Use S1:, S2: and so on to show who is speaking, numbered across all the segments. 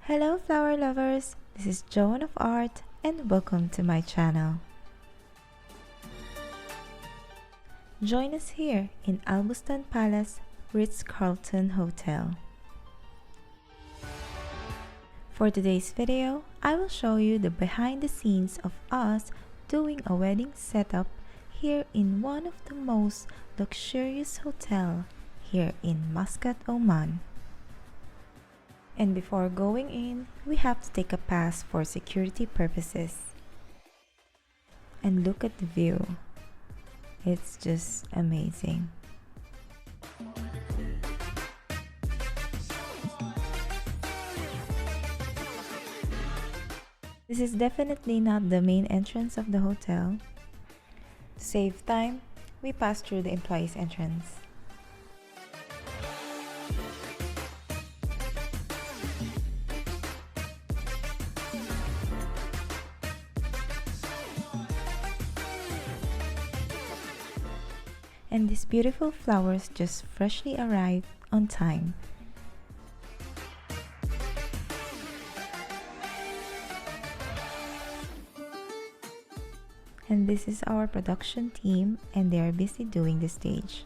S1: Hello flower lovers, this is Joan of Art and welcome to my channel. Join us here in Bustan Palace, Ritz Carlton Hotel. For today's video, I will show you the behind the scenes of us doing a wedding setup here in one of the most luxurious hotel here in Muscat, Oman. And before going in, we have to take a pass for security purposes. And look at the view. It's just amazing. This is definitely not the main entrance of the hotel. To save time, we pass through the employees' entrance. And these beautiful flowers just freshly arrived on time. And this is our production team, and they are busy doing the stage.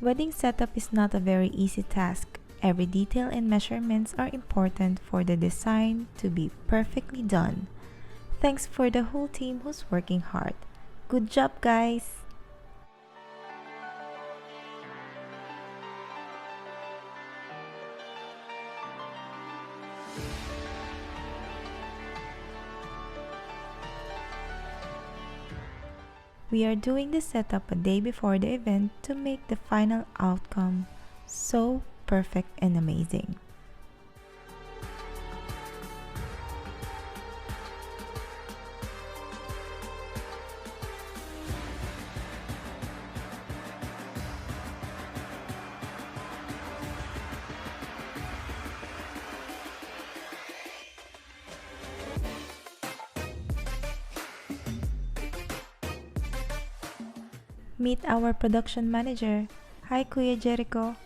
S1: Wedding setup is not a very easy task. Every detail and measurements are important for the design to be perfectly done. Thanks for the whole team who's working hard. Good job, guys! We are doing the setup a day before the event to make the final outcome so perfect and amazing. Meet our production manager. Hi Kuya Jericho.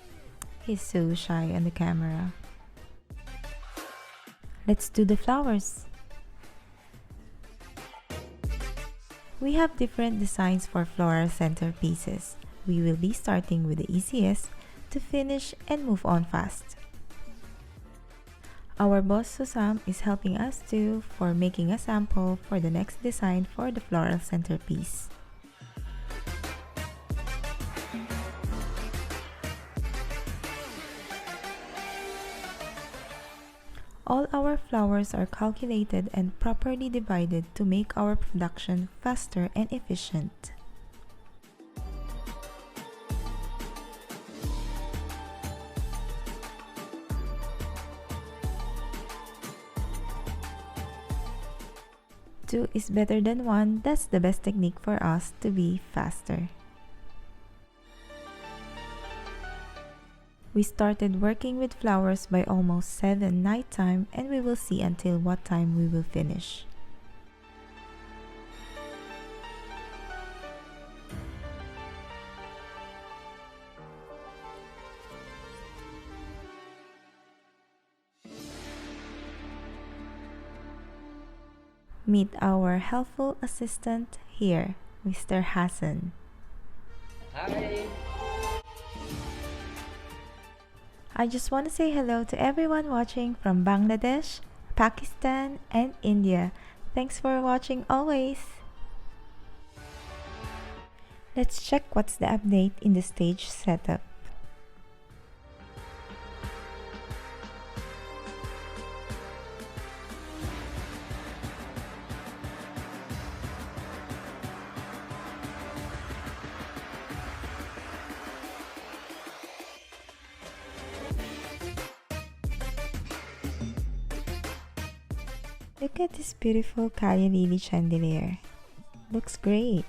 S1: He's so shy on the camera. Let's do the flowers. We have different designs for floral centerpieces. We will be starting with the easiest to finish and move on fast. Our boss Susam is helping us too for making a sample for the next design for the floral centerpiece. All our flowers are calculated and properly divided to make our production faster and efficient. Two is better than one. That's the best technique for us to be faster. We started working with flowers by almost 7 nighttime, and we will see until what time we will finish. Meet our helpful assistant here, Mr. Hassan.
S2: Hi!
S1: I just want to say hello to everyone watching from Bangladesh, Pakistan, and India. Thanks for watching always. Let's check what's the update in the stage setup. Look at this beautiful Kali Lily chandelier. Looks great.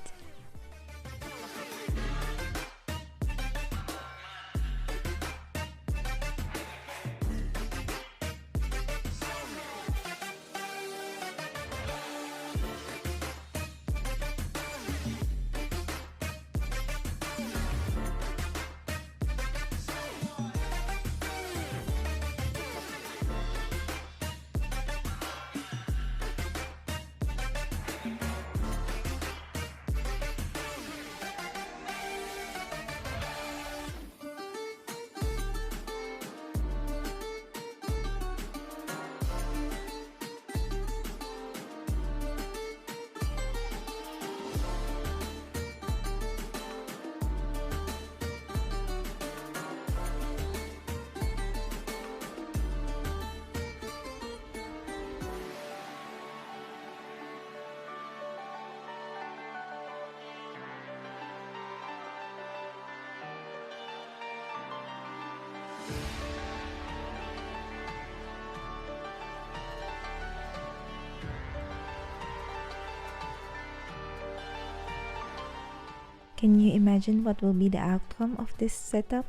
S1: Can you imagine what will be the outcome of this setup?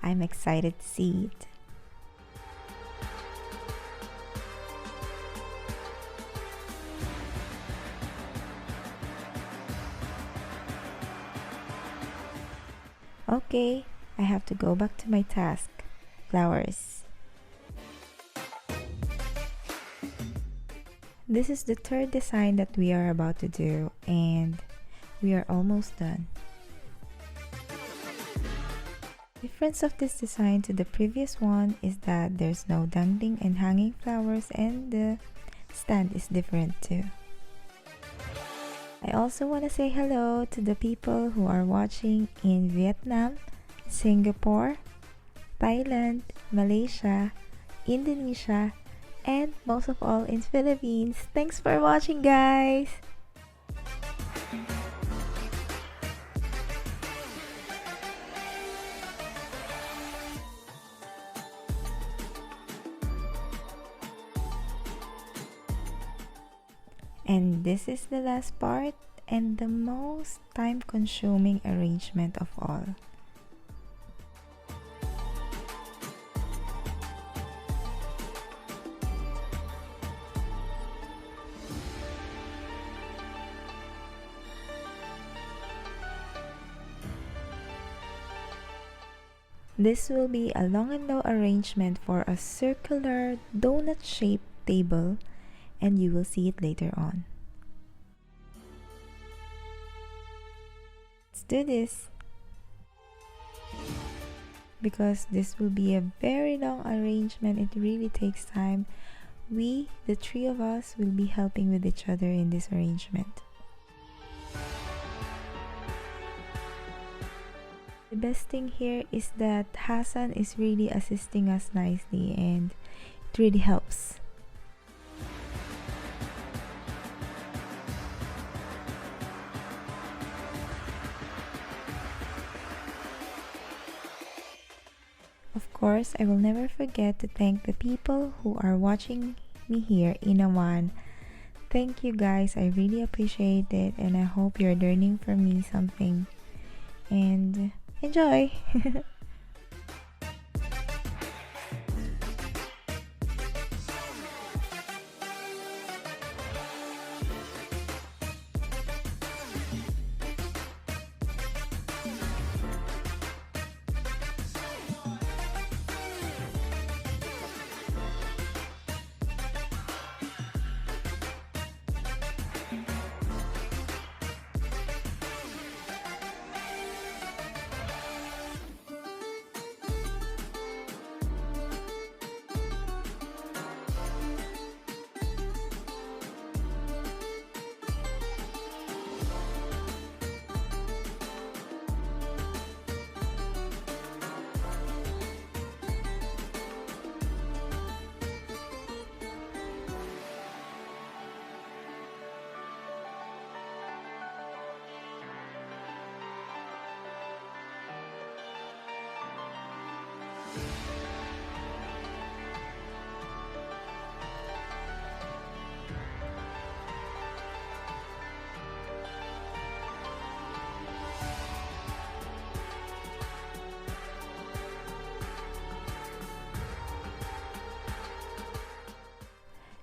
S1: I'm excited to see it. Okay, I have to go back to my task. Flowers. This is the third design that we are about to do, and we are almost done. The difference of this design to the previous one is that there's no dangling and hanging flowers, and the stand is different too. I also want to say hello to the people who are watching in Vietnam, Singapore, Thailand, Malaysia, Indonesia, and most of all in Philippines. Thanks for watching, guys! And this is the last part and the most time-consuming arrangement of all. This will be a long and low arrangement for a circular donut-shaped table, and you will see it later on. Let's do this! Because this will be a very long arrangement, it really takes time. We, the three of us, will be helping with each other in this arrangement. The best thing here is that Hassan is really assisting us nicely, and it really helps. Of course, I will never forget to thank the people who are watching me here in Oman. Thank you guys, I really appreciate it, and I hope you're learning from me something. And enjoy!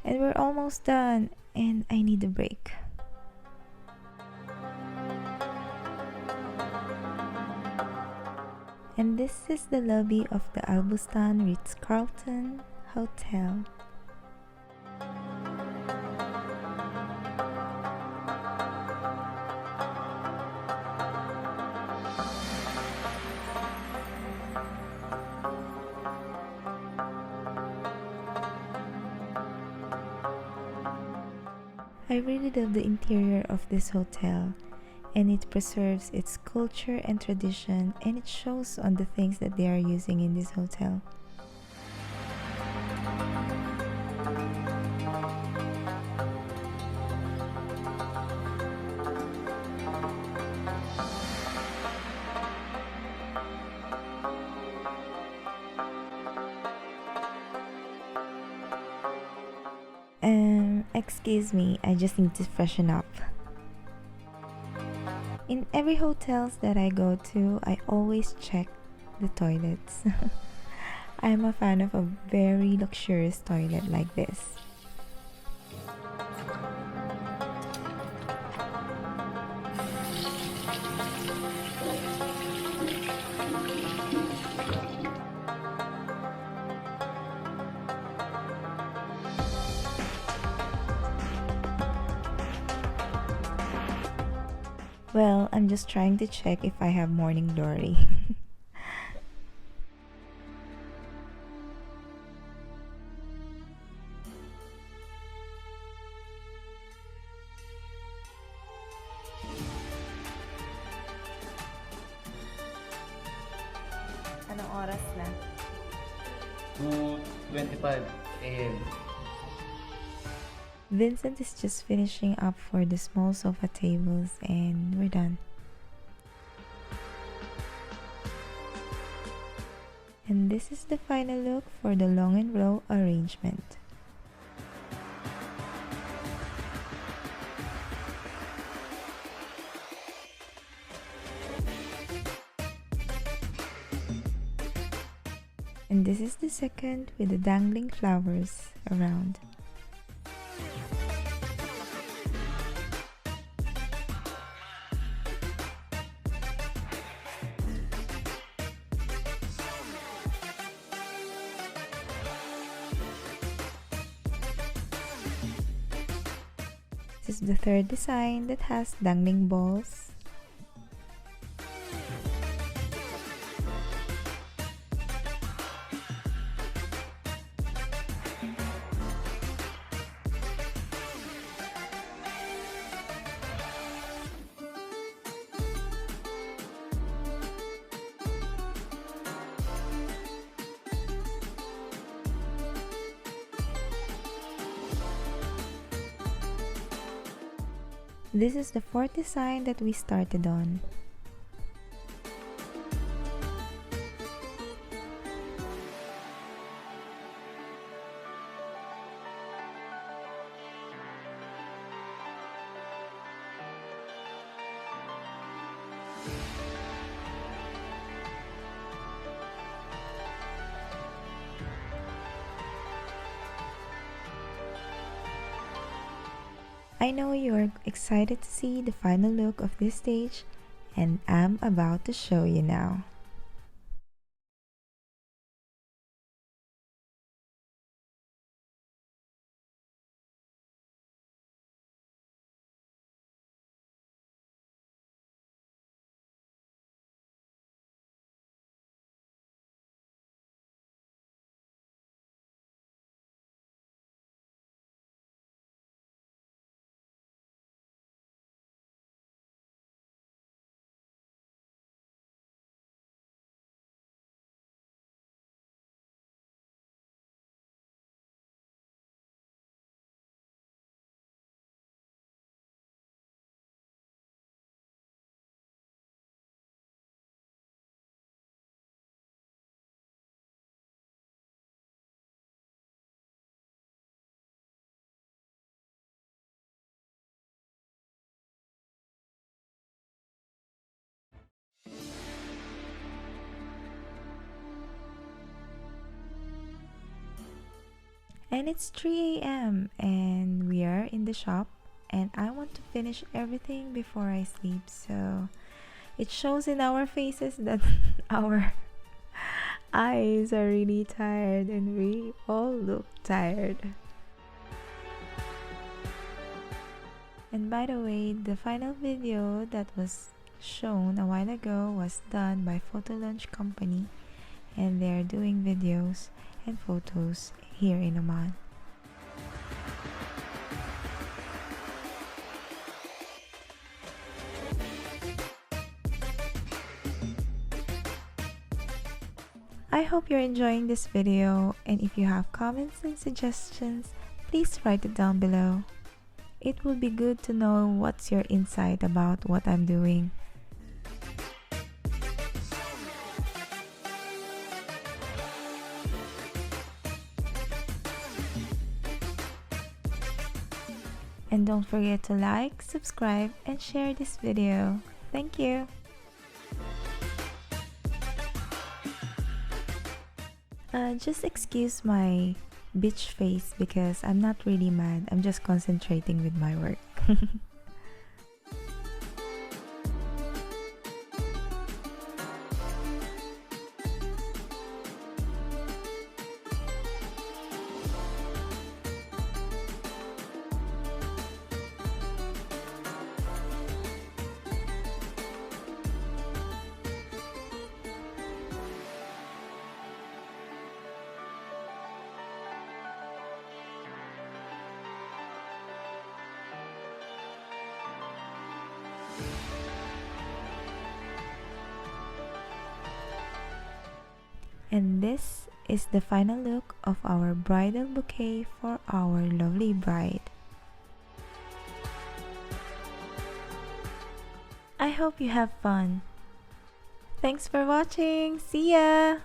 S1: And we're almost done, and I need a break. And this is the lobby of the Bustan Ritz Carlton Hotel. I really love the interior of this hotel, and it preserves its culture and tradition, and it shows on the things that they are using in this hotel. Excuse me, I just need to freshen up. In every hotels that I go to, I always check the toilets. I'm a fan of a very luxurious toilet like this. Well, I'm just trying to check if I have morning glory. Anong oras na?
S2: 2:25 a.m.
S1: Vincent is just finishing up for the small sofa tables and we're done. And this is the final look for the long and row arrangement. And this is the second with the dangling flowers around. This is the third design that has dangling balls. This is the fourth design that we started on. I know you are excited to see the final look of this stage, and I'm about to show you now. And it's 3 a.m. and we are in the shop, and I want to finish everything before I sleep, so it shows in our faces that our eyes are really tired and we all look tired. And by the way, the final video that was shown a while ago was done by Photo Launch Company, and they're doing videos and photos here in Oman. I hope you're enjoying this video, and if you have comments and suggestions, please write it down below. It will be good to know what's your insight about what I'm doing. And don't forget to like, subscribe, and share this video. Thank you. Just excuse my bitch face because I'm not really mad. I'm just concentrating with my work. And this is the final look of our bridal bouquet for our lovely bride. I hope you have fun. Thanks for watching. See ya!